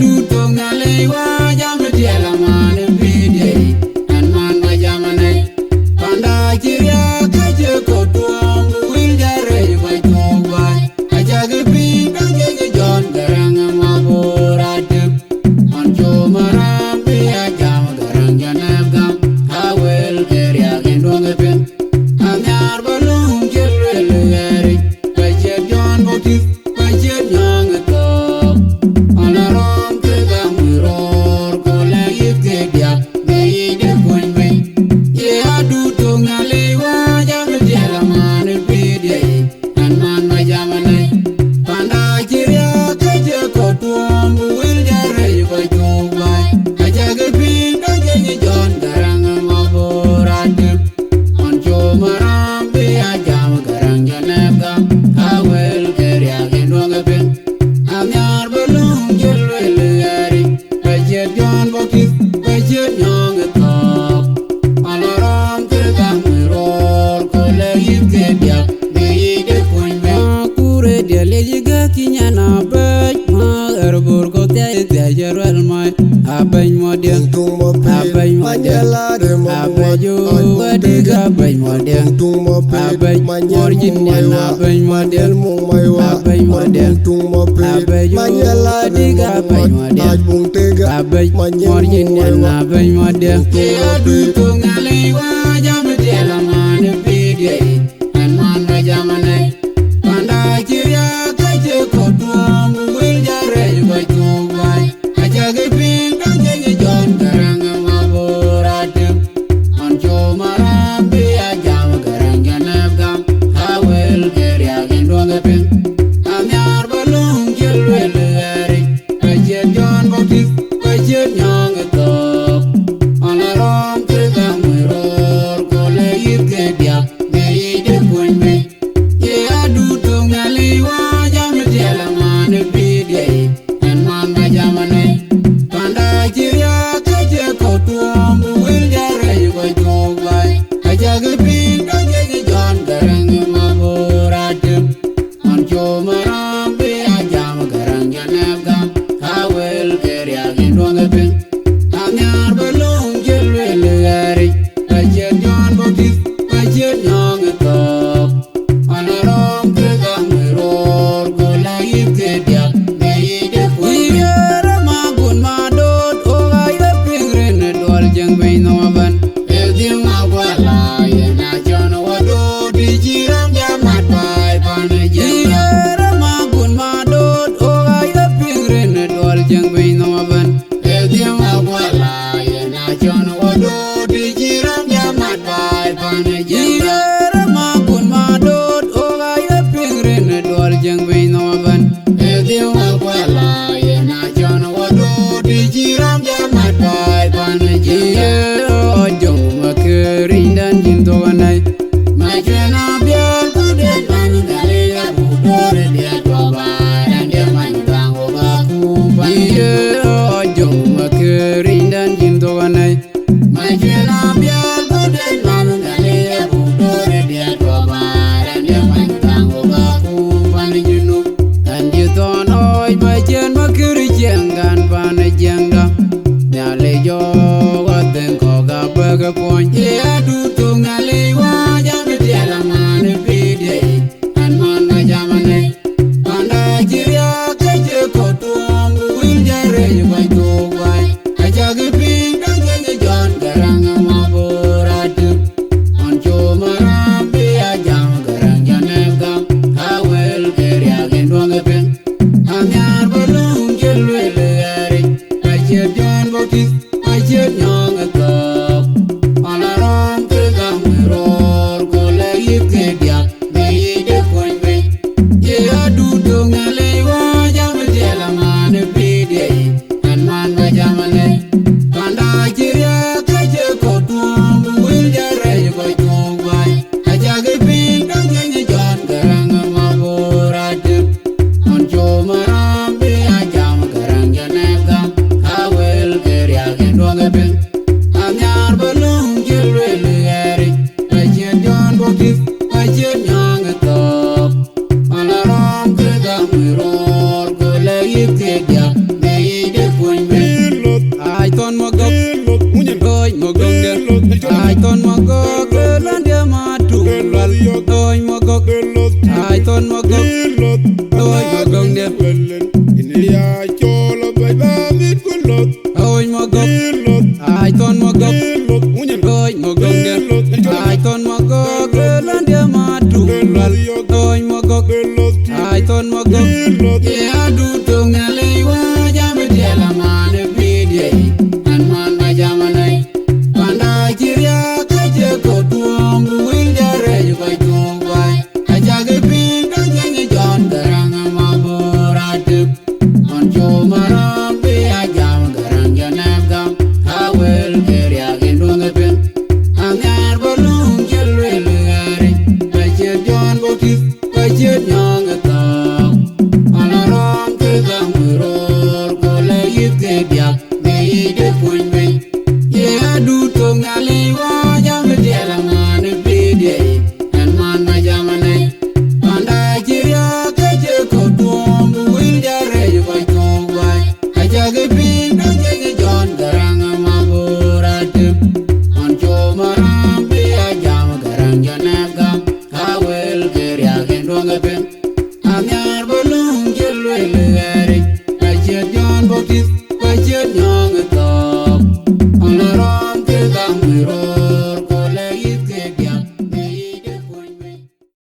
du tong na lewa jam tiela man pide an man ma jamane panda chiria kaje ko tuam wil jare vai to vai ajag pi bange jon garang ma borat on jo maram pi ajam garang janab gam awel keria gendong pen anyar balung jelwel gari baje jon motif baje nyang to alarom ke gamuror ko lagi ke dia nei de kunwe ye adu to ngalewa jam diala man pide an man ma jamane panda chiria kaje ko tuam wil jare ko tubai ajag pi bange jon garang ma borat on jo maram pi ajam garang janab gam awel keria gendong pen anyar balung jelwel gari baje jon motif baje nyang to alaram ke gamuror ko lagi ke dia nei de kunwe kure de lejiga kinyana baj ma erbur ko te jerwel mai abany model abany model abajo wadiga abany model abany morjin nyana abany model abany model abajo wadiga abany model abany morjin nyana abany model ke adu to ngalewa jam diala man pide an man ma jamane panda chiria kaje ko tuam wil jare ko tubai ajag pi bange jon garang ma borat on jo maram pi ajam garang janab gam awel keria gendong pen anyar balung jelwel gari baje jon motif baje nyang to alaram ke gamuror ko lagi ke dia nei de kunwe ye adu to ngalewa jam diala man pide an man ma jamane panda chiria kaje ko tuam wil jare ko tubai ajag pi bange jon garang ma borat on jo maram pi ajam garang janab gam awel keria gendong pen anyar balung jelwel gari baje jon motif baje nyang to alaram ke gamuror ko lagi ke dia nei de kunwe magun madot o ga pingren dol jeng be no ban edim agwala ye na jon wado dijiram jamat bai pan je magun madot o ga pingren dol jeng be no ban edim agwala ye na jon wado dijiram jamat bai pan je magun madot o ga pingren dol jeng be no ban edim agwala ye na jon wado dijiram jamat bai pan je ojo makering dan jinto kanai majena biar kudet maningale ya budore dia toba dan dia manjang obaku paniye ojo makering dan jinto kanai majena biar kudet maningale ya budore dia toba dan dia manjang obaku panijunu dan jiton oi majen makeri jenggan panijengda nyale jo waten ko ga baga pon ye adu to ngalewa jam diala man pide an man ma jamane panda chiria kaje ko tuam wil jare vai to vai ajag pi bange jon garang ma borat on jo maram pi ajam garang janab gam awel keria gendong pen anyar balung jelwel gari baje ton magok lan dia matu bal toy magok ai ton magok toy magong dia ini ya cholo bay ba mit kulot toy magok ai ton magok toy magong dia ai ton magok lan dia matu bal toy magok ai ton magok ya du tong ale wa jam dia la man pidye an man ma jamanai panda kiria kaje ko tuom wil jare ko tuwai ajage pin do nyenye jon garang ma borat on jo maram be ajam garang janab gam awel keria gendung pen angar bolung jelwel gare baje jon botis baje nyong ta alaram ke gam ror ko le yit ke diak